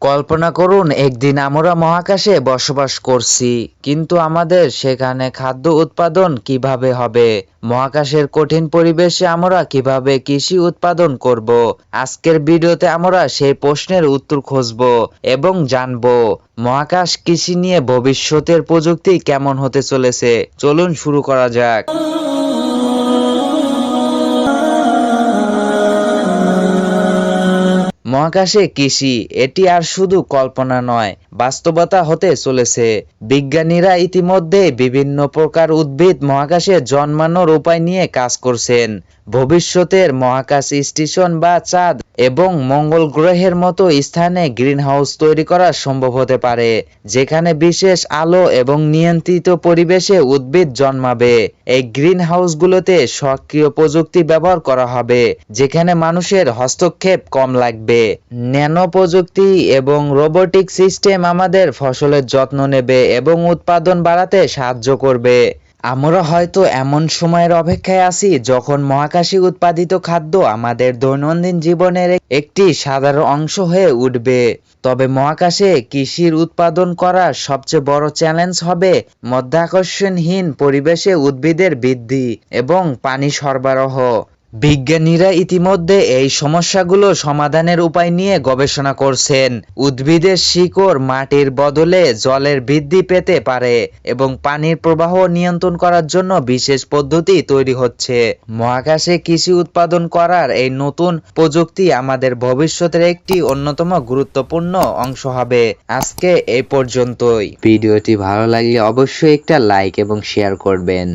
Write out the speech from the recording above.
কল্পনা করুন, একদিন আমরা মহাকাশে বসবাস করছি, কিন্তু আমাদের সেখানে খাদ্য উৎপাদন কিভাবে হবে? মহাকাশের কঠিন পরিবেশে আমরা কিভাবে কৃষি উৎপাদন করব? আজকের ভিডিওতে আমরা সেই প্রশ্নের উত্তর খুঁজব এবং জানব মহাকাশ কৃষি নিয়ে ভবিষ্যতের প্রযুক্তি কেমন হতে চলেছে। চলুন শুরু করা যাক। মহাকাশে কৃষি এটি আর শুধু কল্পনা নয়, বাস্তবতা হতে চলেছে। বিজ্ঞানীরা ইতিমধ্যে বিভিন্ন প্রকার উদ্ভিদ মহাকাশে জন্মানোর উপায় নিয়ে কাজ করছেন। ভবিষ্যতের মহাকাশ স্টেশন বা চাঁদ এবং মঙ্গল গ্রহের মতো স্থানে গ্রিনহাউস তৈরি করা সম্ভব হতে পারে, যেখানে বিশেষ আলো এবং নিয়ন্ত্রিত পরিবেশে উদ্ভিদ জন্মাবে। এই গ্রিনহাউসগুলোতে সক্রিয় প্রযুক্তি ব্যবহার করা হবে, যেখানে মানুষের হস্তক্ষেপ কম লাগবে। ন্যানো প্রযুক্তি এবং রোবোটিক সিস্টেম আমাদের ফসলের যত্ন নেবে এবং উৎপাদন বাড়াতে সাহায্য করবে। আমরা হয়তো এমন সময়ের অপেক্ষায় আছি যখন মহাকাশে উৎপাদিত খাদ্য আমাদের দৈনন্দিন জীবনের একটি সাধারণ অংশ হয়ে উঠবে। তবে মহাকাশে কৃষির উৎপাদন করার সবচেয়ে বড় চ্যালেঞ্জ হবে মাধ্যাকর্ষণহীন পরিবেশে উদ্ভিদের বৃদ্ধি এবং পানি সরবরাহ। বিজ্ঞানীরা ইতিমধ্যে এই সমস্যাগুলো সমাধানের উপায় নিয়ে গবেষণা করছেন। উদ্ভিদের শিকড় মাটির বদলে জলের বৃদ্ধি পেতে পারে এবং পানির প্রবাহ নিয়ন্ত্রণ করার জন্য বিশেষ পদ্ধতি তৈরি হচ্ছে। মহাকাশে কৃষি উৎপাদন করার এই নতুন প্রযুক্তি আমাদের ভবিষ্যতের একটি অন্যতম গুরুত্বপূর্ণ অংশ হবে। আজকে এই পর্যন্তই। ভিডিওটি ভালো লাগলে অবশ্যই একটা লাইক এবং শেয়ার করবেন।